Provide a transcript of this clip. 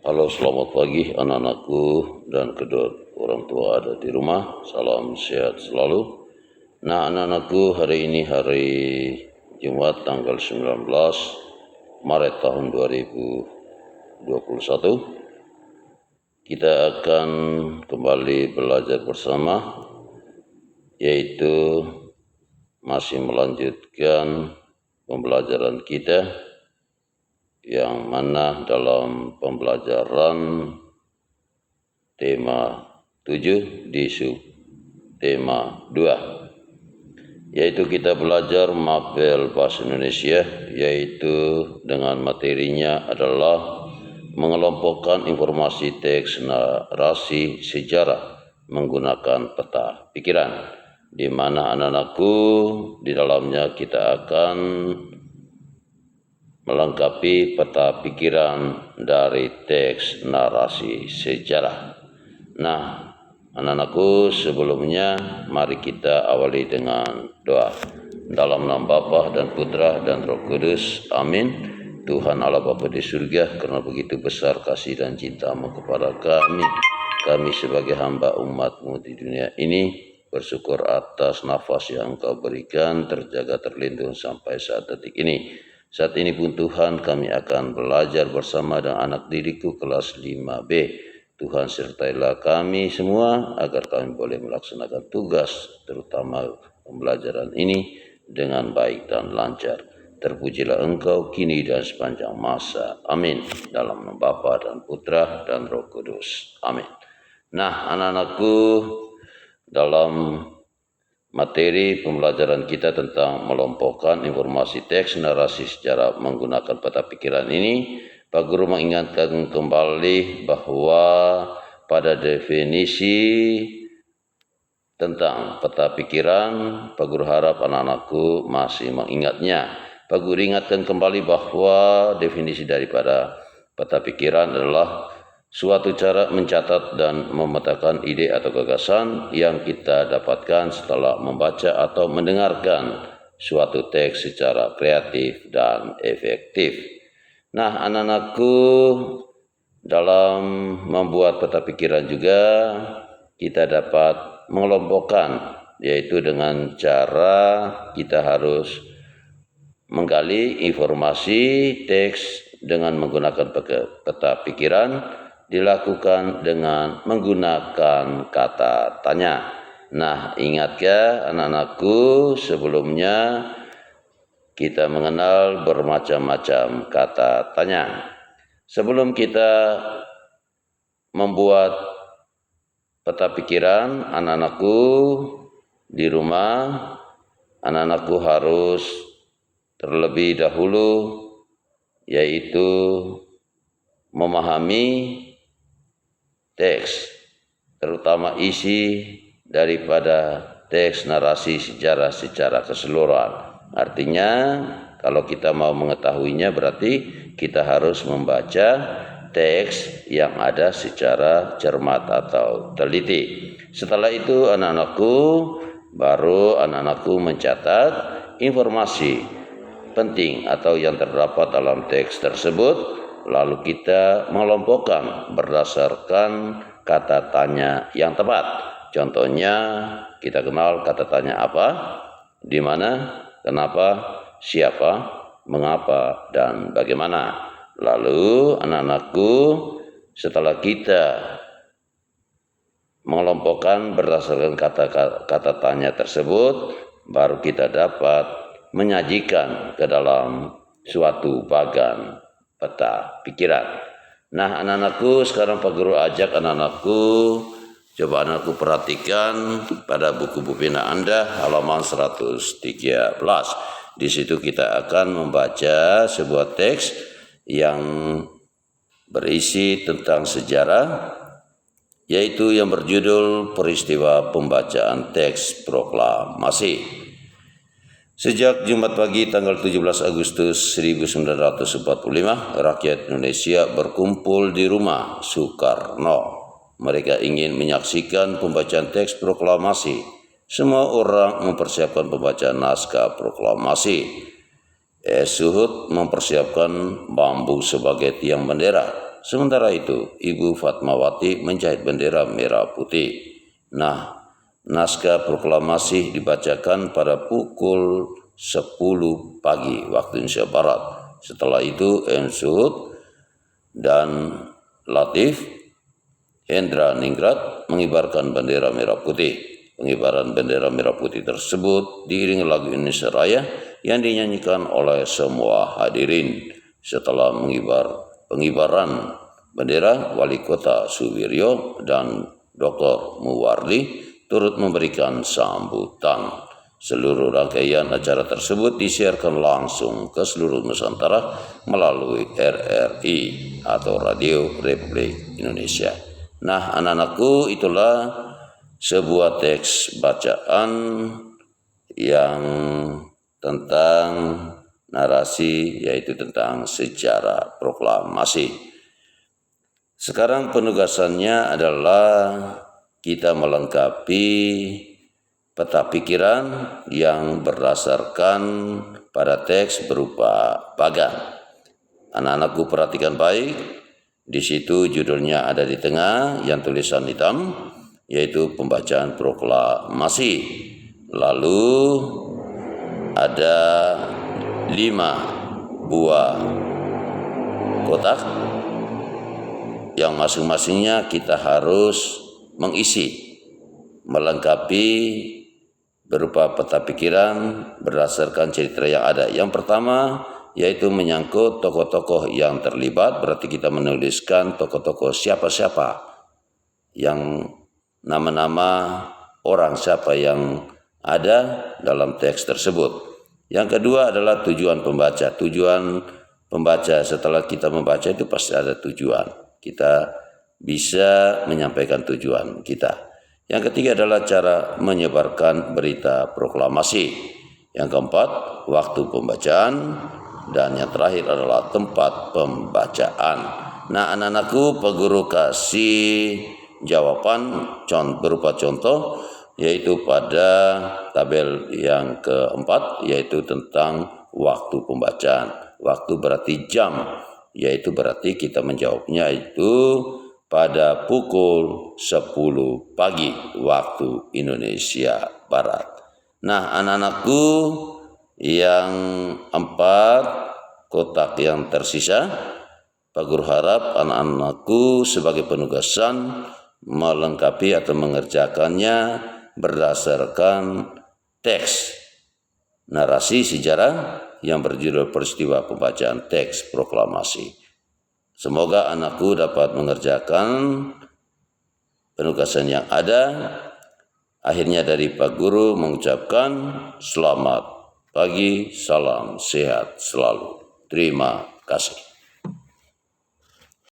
Halo, selamat pagi anak-anakku dan kedua orang tua ada di rumah. Salam sehat selalu. Nah, anak-anakku, hari ini hari Jumat tanggal 19 Maret tahun 2021. Kita akan kembali belajar bersama, yaitu masih melanjutkan pembelajaran kita yang mana dalam pembelajaran tema 7 di sub tema 2, yaitu kita belajar mapel bahasa Indonesia, yaitu dengan materinya adalah mengelompokkan informasi teks narasi sejarah menggunakan peta pikiran, di mana anak-anakku di dalamnya kita akan melengkapi peta pikiran dari teks narasi sejarah. Nah, anak-anakku, sebelumnya mari kita awali dengan doa. Dalam nama Bapa dan Putra dan Roh Kudus, amin. Tuhan Allah Bapa di surga, karena begitu besar kasih dan cinta-Mu kepada kami sebagai hamba umat-Mu di dunia ini, bersyukur atas nafas yang Engkau berikan, terjaga terlindung sampai saat detik ini. Saat ini pun Tuhan, kami akan belajar bersama dengan anak didikku kelas 5B. Tuhan sertailah kami semua agar kami boleh melaksanakan tugas, terutama pembelajaran ini dengan baik dan lancar. Terpujilah Engkau kini dan sepanjang masa. Amin. Dalam nama Bapa dan Putra dan Roh Kudus. Amin. Nah, anak-anakku, dalam materi pembelajaran kita tentang melompokkan informasi teks narasi secara menggunakan peta pikiran ini, Pak Guru mengingatkan kembali bahwa pada definisi tentang peta pikiran, Pak Guru harap anak-anakku masih mengingatnya. Pak Guru ingatkan kembali bahwa definisi daripada peta pikiran adalah suatu cara mencatat dan memetakan ide atau gagasan yang kita dapatkan setelah membaca atau mendengarkan suatu teks secara kreatif dan efektif. Nah, anak-anakku, dalam membuat peta pikiran juga kita dapat mengelompokkan, yaitu dengan cara kita harus menggali informasi teks dengan menggunakan peta pikiran, dilakukan dengan menggunakan kata tanya. Nah, ingat ya anak-anakku, sebelumnya kita mengenal bermacam-macam kata tanya. Sebelum kita membuat peta pikiran, anak-anakku di rumah, anak-anakku harus terlebih dahulu yaitu memahami teks, terutama isi daripada teks narasi sejarah secara keseluruhan. Artinya, kalau kita mau mengetahuinya berarti kita harus membaca teks yang ada secara cermat atau teliti. Setelah itu baru anak-anakku mencatat informasi penting atau yang terdapat dalam teks tersebut, lalu kita mengelompokkan berdasarkan kata tanya yang tepat. Contohnya, kita kenal kata tanya apa, di mana, kenapa, siapa, mengapa, dan bagaimana. Lalu anak-anakku, setelah kita mengelompokkan berdasarkan kata tanya tersebut, baru kita dapat menyajikan ke dalam suatu bagan peta pikiran. Nah, anak-anakku, sekarang Pak Guru ajak anak-anakku, coba anak-anakku perhatikan pada buku pena Anda halaman 113. Di situ kita akan membaca sebuah teks yang berisi tentang sejarah, yaitu yang berjudul Peristiwa Pembacaan Teks Proklamasi. Sejak Jumat pagi tanggal 17 Agustus 1945, rakyat Indonesia berkumpul di rumah Soekarno. Mereka ingin menyaksikan pembacaan teks proklamasi. Semua orang mempersiapkan pembacaan naskah proklamasi. Suhut mempersiapkan bambu sebagai tiang bendera. Sementara itu, Ibu Fatmawati menjahit bendera merah putih. Nah, naskah proklamasi dibacakan pada pukul 10 pagi waktu Indonesia Barat. Setelah itu, Ensud dan Latif Hendra Ningrat mengibarkan bendera merah putih. Pengibaran bendera merah putih tersebut diiringi lagu Indonesia Raya yang dinyanyikan oleh semua hadirin. Setelah pengibaran bendera, Wali Kota Suwiryo dan Dr. Muwardi turut memberikan sambutan. Seluruh rangkaian acara tersebut disiarkan langsung ke seluruh Nusantara melalui RRI atau Radio Republik Indonesia. Nah, anak-anakku, itulah sebuah teks bacaan yang tentang narasi, yaitu tentang sejarah proklamasi. Sekarang penugasannya adalah kita melengkapi peta pikiran yang berdasarkan pada teks berupa bagan. Anak-anakku perhatikan baik, di situ judulnya ada di tengah yang tulisan hitam, yaitu pembacaan proklamasi. Lalu ada 5 buah kotak yang masing-masingnya kita harus mengisi, melengkapi berupa peta pikiran berdasarkan cerita yang ada. Yang pertama yaitu menyangkut tokoh-tokoh yang terlibat, berarti kita menuliskan tokoh-tokoh siapa-siapa, yang nama-nama orang siapa yang ada dalam teks tersebut. Yang kedua adalah tujuan pembaca. Tujuan pembaca setelah kita membaca itu pasti ada tujuan. Kita bisa menyampaikan tujuan kita. Yang ketiga adalah cara menyebarkan berita proklamasi. Yang keempat, waktu pembacaan. Dan yang terakhir adalah tempat pembacaan. Nah, anak-anakku, Pak Guru kasih jawaban berupa contoh, yaitu pada tabel yang keempat, yaitu tentang waktu pembacaan. Waktu berarti jam, yaitu berarti kita menjawabnya itu pada pukul 10 pagi waktu Indonesia Barat. Nah, anak-anakku, yang 4 kotak yang tersisa, Pak Guru harap anak-anakku sebagai penugasan melengkapi atau mengerjakannya berdasarkan teks narasi sejarah yang berjudul peristiwa pembacaan teks proklamasi. Semoga anakku dapat mengerjakan penugasan yang ada. Akhirnya dari Pak Guru mengucapkan selamat pagi, salam sehat selalu. Terima kasih.